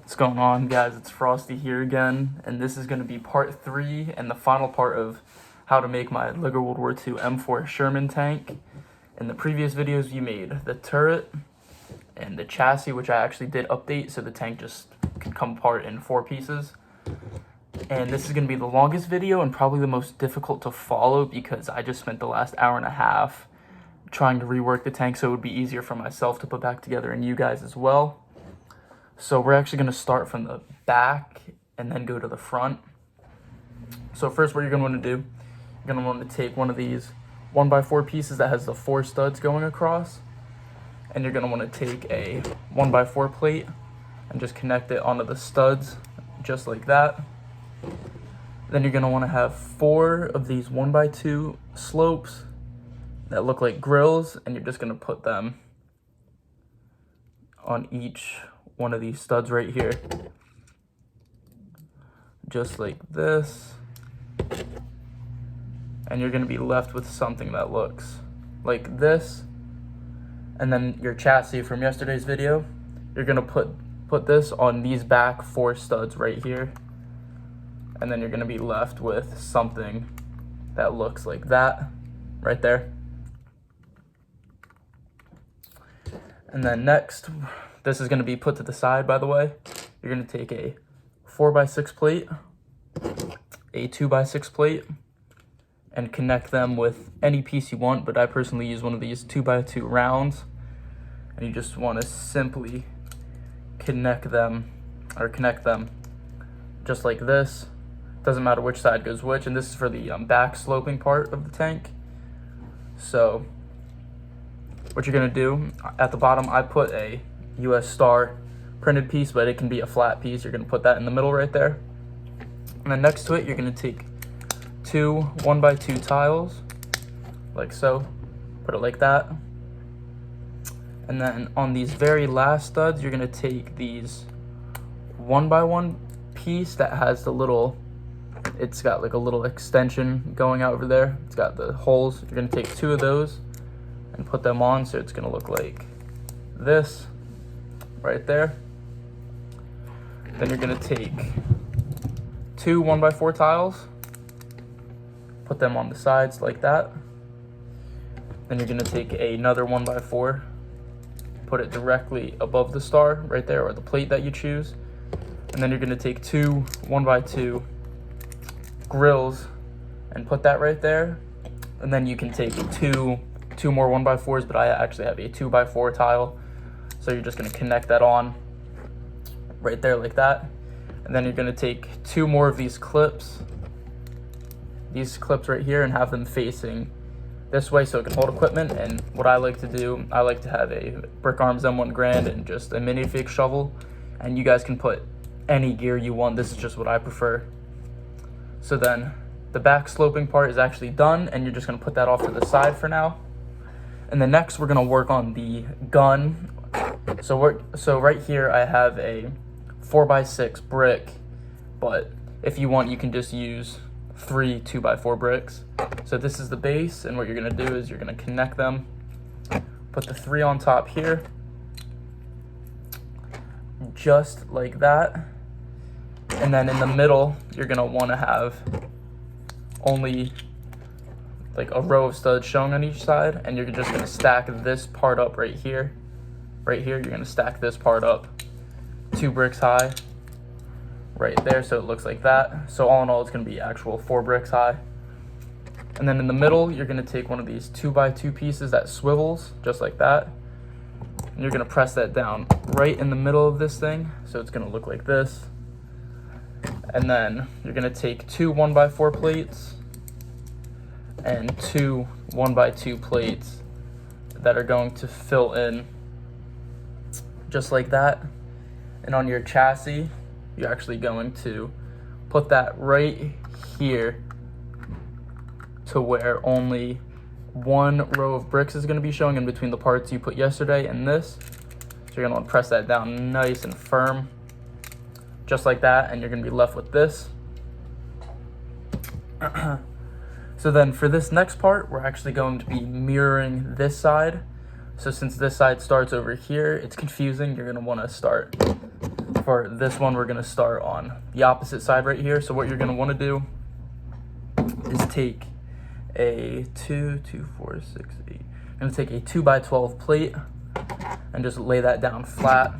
What's going on, guys? It's Frosty here again, and this is going to be part 3 and the final part of how to make my LEGO World War II M4 Sherman tank. In the previous videos, you made the turret and the chassis, which I actually did update, so the tank just can come apart in 4 pieces. And this is going to be the longest video and probably the most difficult to follow because I just spent the last hour and a half trying to rework the tank so it would be easier for myself to put back together and you guys as well. So we're actually going to start from the back and then go to the front. So first, what you're going to want to do, you're going to want to take one of these 1x4 pieces that has the 4 studs going across, and you're going to want to take a 1x4 plate and just connect it onto the studs just like that. Then you're going to want to have 4 of these 1x2 slopes that look like grills, and you're just going to put them on each one of these studs right here, just like this, and you're going to be left with something that looks like this. And then your chassis from yesterday's video, you're going to put this on these back 4 studs right here, and then you're going to be left with something that looks like that right there. And then next, this is going to be put to the side, by the way. You're going to take a 4x6 plate, a 2x6 plate, and connect them with any piece you want, but I personally use one of these 2x2 rounds. And you just want to simply connect them just like this. Doesn't matter which side goes which, and this is for the back sloping part of the tank. So what you're going to do, at the bottom, I put a US Star printed piece, but it can be a flat piece. You're going to put that in the middle right there. And then next to it, you're going to take 2 1x2 tiles, like so. Put it like that. And then on these very last studs, you're going to take these 1x1 piece that has the little, it's got like a little extension going out over there. It's got the holes. You're going to take 2 of those and put them on, so it's going to look like this right there. Then you're going to take 2 1x4 tiles, put them on the sides like that. Then you're going to take another 1x4, put it directly above the star right there, or the plate that you choose. And then you're going to take 2 1x2 grills and put that right there. And then you can take two more 1x4s, but I actually have a 2x4 tile. So you're just going to connect that on right there like that. And then you're going to take 2 more of these clips right here, and have them facing this way so it can hold equipment. And what I like to do, I like to have a Brick Arms M1 Grand and just a minifig shovel. And you guys can put any gear you want. This is just what I prefer. So then the back sloping part is actually done, and you're just going to put that off to the side for now. And then next, we're going to work on the gun. So right here, I have a 4x6 brick, but if you want, you can just use 3 2x4 bricks. So this is the base, and what you're going to do is you're going to connect them, put the 3 on top here, just like that. And then in the middle, you're going to want to have only like a row of studs showing on each side, and you're just going to stack this part up right here. Right here, you're going to stack this part up 2 bricks high right there, so it looks like that. So all in all, it's going to be actual 4 bricks high. And then in the middle, you're going to take one of these 2x2 pieces that swivels just like that, and you're going to press that down right in the middle of this thing, so it's going to look like this. And then you're going to take 2 1x4 plates and 2 1x2 plates that are going to fill in just like that. And on your chassis, you're actually going to put that right here to where only 1 row of bricks is going to be showing in between the parts you put yesterday and this. So you're going to want to press that down nice and firm, just like that, and you're going to be left with this. So then for this next part, we're actually going to be mirroring this side. So since this side starts over here, it's confusing. You're going to want to start for this one, we're gonna start on the opposite side right here. So what you're gonna wanna do is take a 2, 2, 4, 6, 8. I'm gonna take a 2x12 plate and just lay that down flat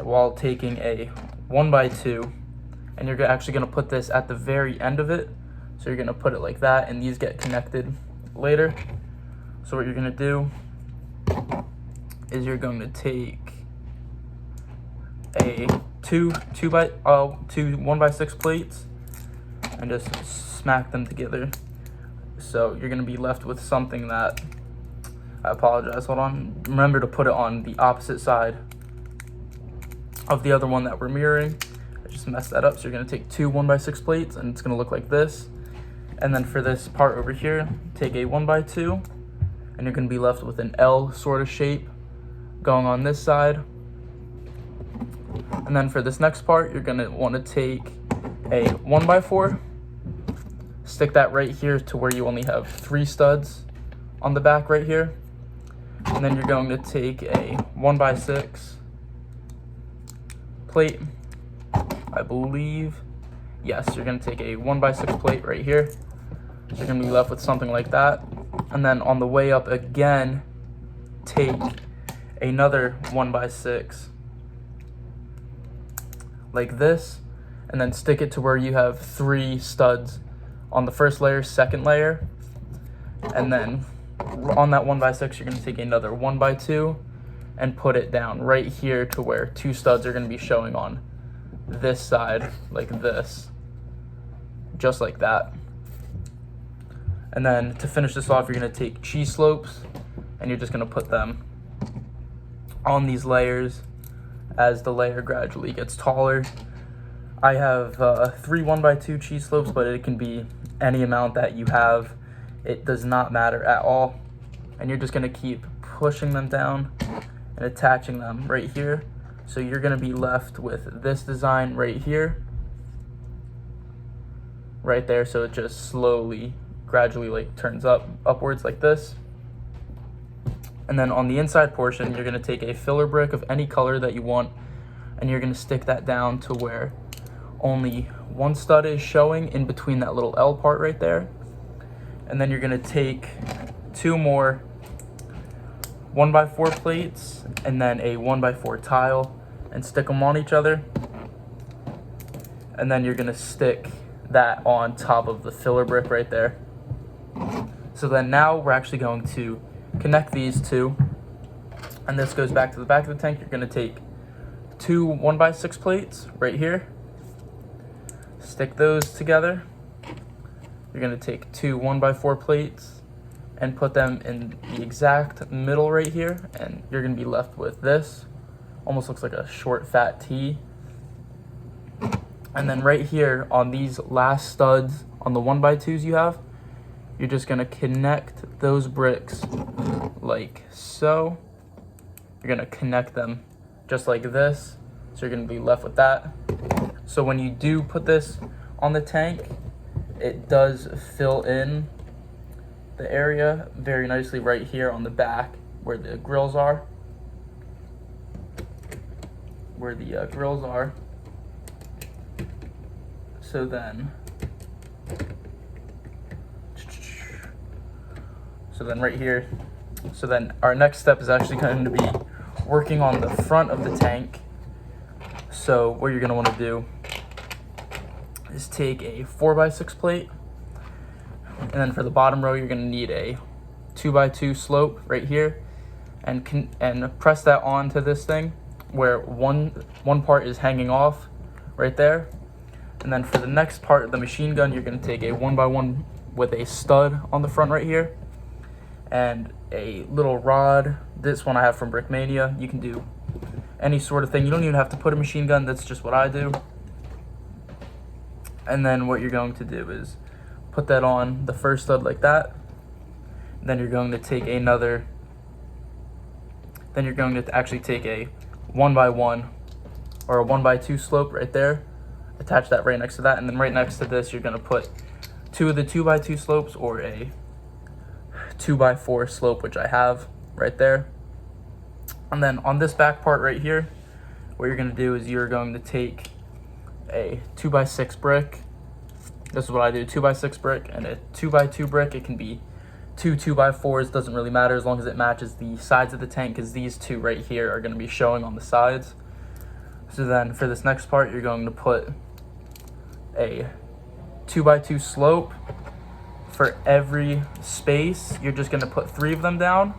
while taking a 1x2, and you're actually gonna put this at the very end of it. So you're gonna put it like that, and these get connected later. So what you're gonna do is you're going to take a two 1x6 plates and just smack them together. So you're gonna be left with something that, I apologize, hold on. Remember to put it on the opposite side of the other one that we're mirroring. I just messed that up. So you're gonna take two 1x6 plates, and it's gonna look like this. And then for this part over here, take a 1x2, and you're gonna be left with an L sort of shape going on this side. And then for this next part, you're gonna wanna take a 1x4, stick that right here to where you only have 3 studs on the back right here. And then you're going to take a 1x6 plate, I believe. Yes, you're gonna take a 1x6 plate right here. So you're gonna be left with something like that. And then on the way up again, take another 1x6 like this, and then stick it to where you have 3 studs on the first layer, second layer. And then on that 1x6, you're gonna take another 1x2 and put it down right here to where 2 studs are gonna be showing on this side, like this, just like that. And then to finish this off, you're gonna take cheese slopes, and you're just gonna put them on these layers as the layer gradually gets taller. I have 3 1x2 cheese slopes, but it can be any amount that you have. It does not matter at all. And you're just gonna keep pushing them down and attaching them right here. So you're gonna be left with this design right here, right there. So it just slowly, gradually like turns upwards like this. And then on the inside portion, you're gonna take a filler brick of any color that you want, and you're gonna stick that down to where only 1 stud is showing in between that little L part right there. And then you're gonna take 2 more 1x4 plates and then a 1x4 tile and stick them on each other. And then you're gonna stick that on top of the filler brick right there. So then now we're actually going to connect these two, and this goes back to the back of the tank. You're gonna take 2 1x6 plates right here, stick those together. You're gonna take 2 1x4 plates and put them in the exact middle right here, and you're gonna be left with this. Almost looks like a short fat T. And then right here on these last studs on the 1x2s you have, you're just gonna connect those bricks like so. You're gonna connect them just like this. So you're gonna be left with that. So when you do put this on the tank, it does fill in the area very nicely right here on the back where the grills are. So then right here. So then our next step is actually going to be working on the front of the tank. So what you're going to want to do is take a 4x6 plate, and then for the bottom row you're going to need a 2x2 slope right here, and press that onto this thing where one part is hanging off right there. And then for the next part of the machine gun, you're going to take a 1x1 with a stud on the front right here and a little rod. This one I have from Brickmania. You can do any sort of thing. You don't even have to put a machine gun. That's just what I do. And then what you're going to do is put that on the first stud like that. Then you're going to take actually take a 1x1 or a 1x2 slope right there. Attach that right next to that, and then right next to this you're going to put 2 of the 2x2 slopes or a 2x4 slope, which I have right there. And then on this back part right here, what you're going to do is you're going to take a 2x6 brick. This is what I do, 2x6 brick and a 2x2 brick. It can be two 2x4s, doesn't really matter as long as it matches the sides of the tank, because these two right here are going to be showing on the sides. So then for this next part, you're going to put a 2x2 slope. For every space, you're just going to put 3 of them down,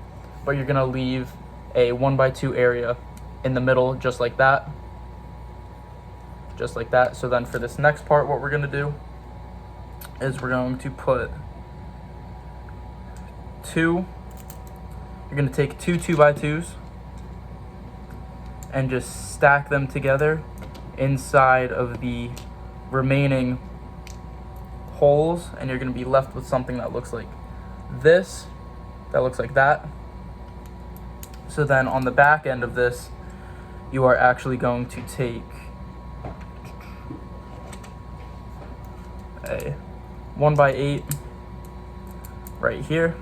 but you're going to leave a 1x2 area in the middle, just like that. Just like that. So then for this next part, what we're going to do is we're going to put you're going to take two 2x2s and just stack them together inside of the remaining holes, and you're going to be left with something that looks like this, that looks like that. So then on the back end of this, you are actually going to take a 1x8 right here.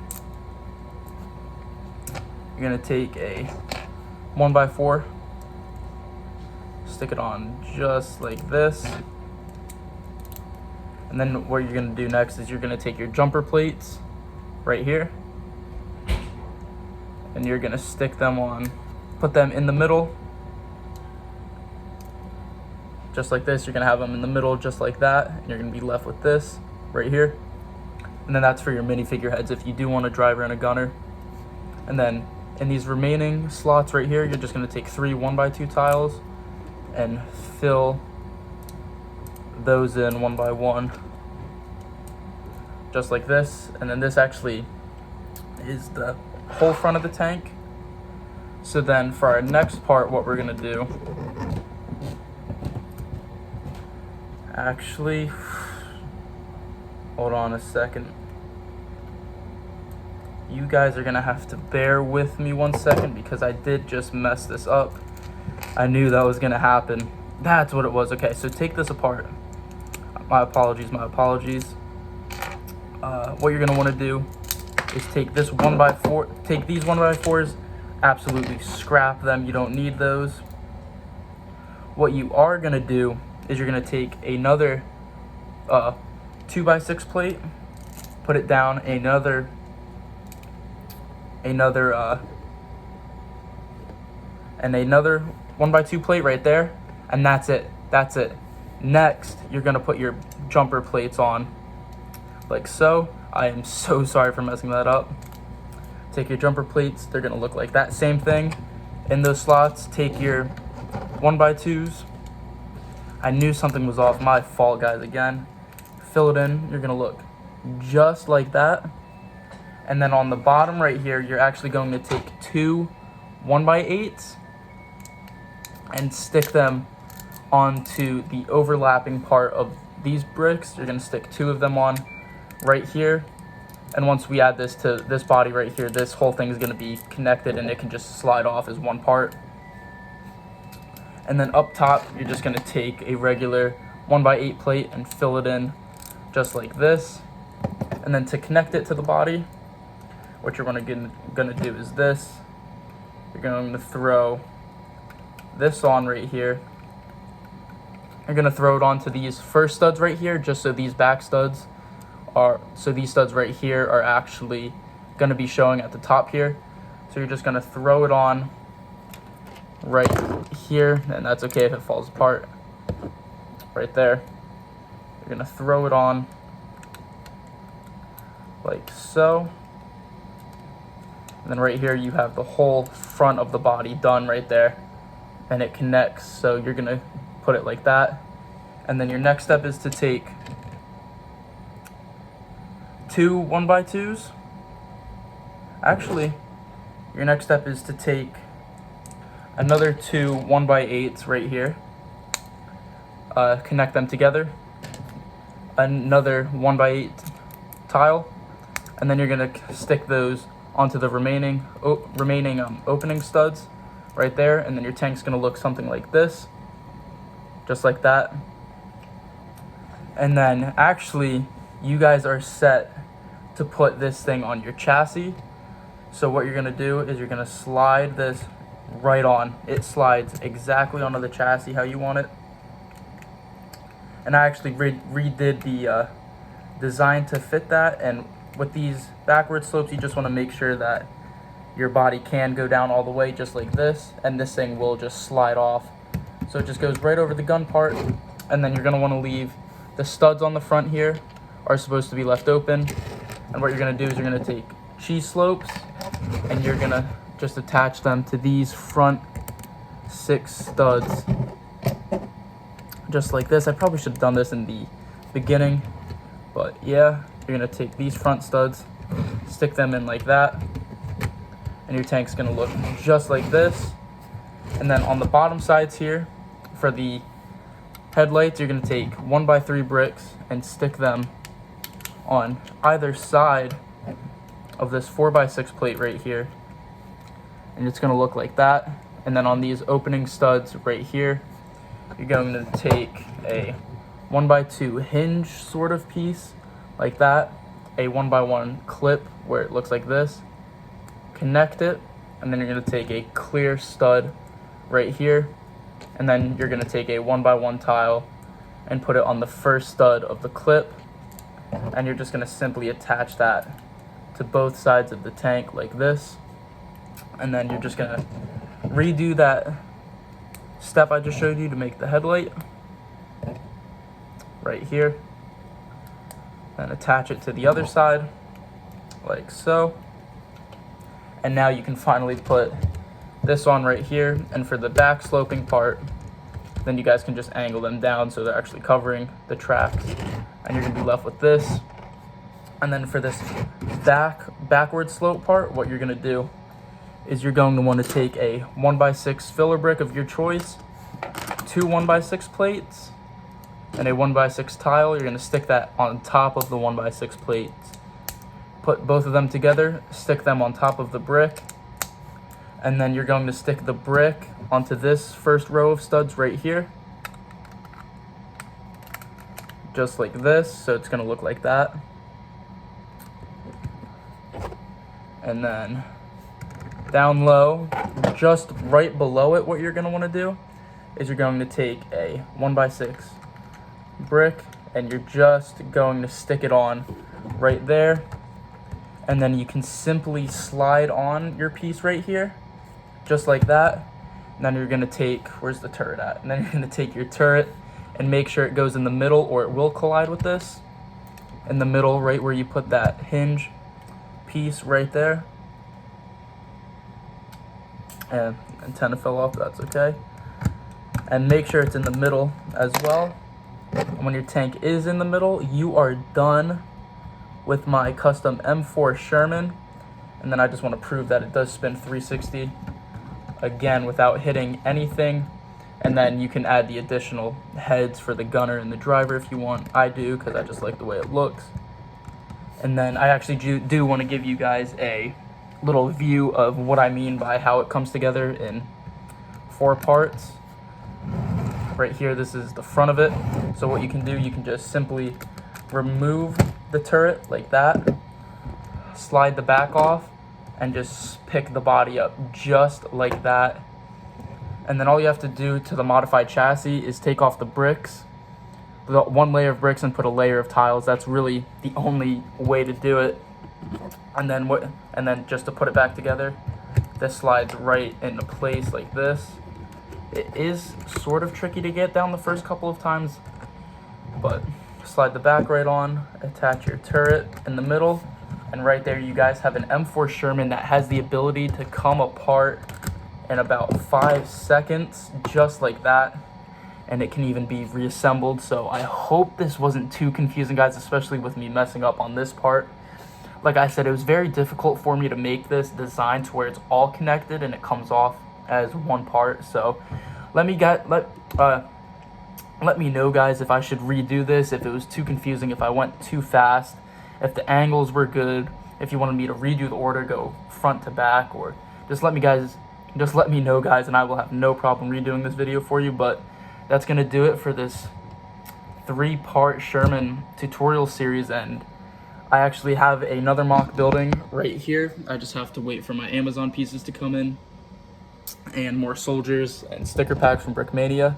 You're going to take a 1x4, stick it on just like this. And then what you're going to do next is you're going to take your jumper plates right here, and you're going to stick them on, put them in the middle, just like this. You're going to have them in the middle just like that, and you're going to be left with this right here. And then that's for your minifigure heads if you do want a driver and a gunner. And then in these remaining slots right here, you're just going to take 3 1x2 tiles and fill those in 1x1, just like this. And then this actually is the whole front of the tank. So then for our next part, what we're going to do, actually, hold on a second. You guys are going to have to bear with me 1 second because I did just mess this up. I knew that was going to happen. That's what it was. Okay, so take this apart. My apologies. What you're going to want to do is take this 1x4, take these 1x4s, absolutely scrap them. You don't need those. What you are going to do is you're going to take another 2x6 plate, put it down, another 1x2 plate right there, and that's it. Next, you're gonna put your jumper plates on, like so. I am so sorry for messing that up. Take your jumper plates, they're gonna look like that. Same thing, in those slots, take your 1x2s. I knew something was off, my fault guys again. Fill it in, you're gonna look just like that. And then on the bottom right here, you're actually going to take 2 1x8s and stick them onto the overlapping part of these bricks. You're going to stick 2 of them on right here. And once we add this to this body right here, this whole thing is going to be connected and it can just slide off as one part. And then up top, you're just going to take a regular 1x8 plate and fill it in just like this. And then to connect it to the body, what you're gonna do is this. You're going to throw this on right here. You're gonna throw it onto these first studs right here, just so these back studs are, so these studs right here are actually gonna be showing at the top here. So you're just gonna throw it on right here, and that's okay if it falls apart. Right there. You're gonna throw it on like so. And then right here you have the whole front of the body done right there, and it connects. So you're gonna put it like that. And then your next step is to take 2 1x2s. Actually, your next step is to take another 2 1x8s right here, connect them together, another 1x8 tile, and then you're gonna stick those onto the remaining opening studs right there, and then your tank's gonna look something like this, just like that. And then actually, you guys are set to put this thing on your chassis. So what you're gonna do is you're gonna slide this right on. It slides exactly onto the chassis how you want it. And I actually redid the design to fit that. And with these backward slopes, you just want to make sure that your body can go down all the way just like this, and this thing will just slide off. So it just goes right over the gun part, and then you're going to want to leave the studs on the front here are supposed to be left open. And what you're going to do is you're going to take cheese slopes and you're going to just attach them to these front 6 studs just like this. I probably should have done this in the beginning, but yeah, you're going to take these front studs, stick them in like that, and your tank's going to look just like this. And then on the bottom sides here, for the headlights, you're going to take 1x3 bricks and stick them on either side of this 4x6 plate right here. And it's going to look like that. And then on these opening studs right here, you're going to take a 1x2 hinge sort of piece like that, a 1x1 clip where it looks like this, connect it, and then you're going to take a clear stud right here, and then you're going to take a 1x1 tile and put it on the first stud of the clip, and you're just going to simply attach that to both sides of the tank like this. And then you're just going to redo that step I just showed you to make the headlight right here, and attach it to the other side like so. And now you can finally put this on right here. And for the back sloping part, then you guys can just angle them down so they're actually covering the tracks, and you're gonna be left with this. And then for this backward slope part, what you're gonna do is you're going to want to take a 1x6 filler brick of your choice, 2 1x6 plates, and a 1x6 tile. You're going to stick that on top of the 1x6 plates. Put both of them together, stick them on top of the brick, and then you're going to stick the brick onto this first row of studs right here, just like this. So it's going to look like that. And then down low, just right below it, what you're going to want to do is you're going to take a 1x6 brick and you're just going to stick it on right there. And then you can simply slide on your piece right here, just like that. And then you're going to take, where's the turret at? And then you're going to take your turret and make sure it goes in the middle, or it will collide with this. In the middle, right where you put that hinge piece right there. And antenna fell off, that's okay. And make sure it's in the middle as well. And when your tank is in the middle, you are done with my custom M4 Sherman. And then I just want to prove that it does spin 360 again without hitting anything. And then you can add the additional heads for the gunner and the driver if you want. I do, because I just like the way it looks. And then I actually do want to give you guys a little view of what I mean by how it comes together in 4 parts. Right here, this is the front of it. So what you can do, you can just simply remove the turret like that, slide the back off, and just pick the body up just like that. And then all you have to do to the modified chassis is take off the bricks, the 1 layer of bricks, and put a layer of tiles. That's really the only way to do it. And then just to put it back together, this slides right into place like this. It is sort of tricky to get down the first couple of times, but slide the back right on, attach your turret in the middle, and right there you guys have an M4 Sherman that has the ability to come apart in about 5 seconds, just like that. And it can even be reassembled. So I hope this wasn't too confusing, guys, especially with me messing up on this part. Like I said, it was very difficult for me to make this design to where it's all connected and it comes off as one part. So let me know, guys, if I should redo this, if it was too confusing, if I went too fast, if the angles were good, if you wanted me to redo the order, go front to back, or just let me know, guys, and I will have no problem redoing this video for you. But that's gonna do it for this 3-part Sherman tutorial series, and I actually have another mock building right here. I just have to wait for my Amazon pieces to come in. and more soldiers and sticker packs from Brickmania.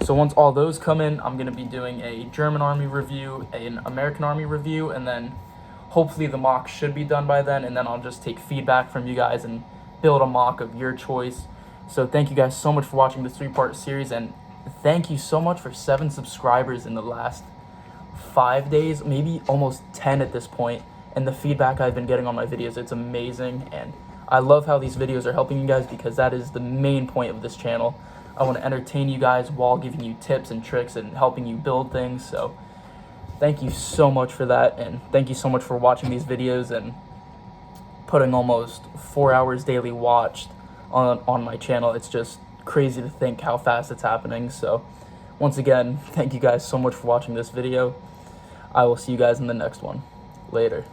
So once all those come in, I'm going to be doing a German Army review, an American Army review, and then hopefully the mock should be done by then, and then I'll just take feedback from you guys and build a mock of your choice. So thank you guys so much for watching this 3-part series, and thank you so much for 7 subscribers in the last 5 days, maybe almost 10 at this point, and the feedback I've been getting on my videos, it's amazing, and I love how these videos are helping you guys because that is the main point of this channel. I want to entertain you guys while giving you tips and tricks and helping you build things, so thank you so much for that, and thank you so much for watching these videos and putting almost 4 hours daily watched on my channel. It's just crazy to think how fast it's happening. So once again, thank you guys so much for watching this video. I will see you guys in the next one. Later.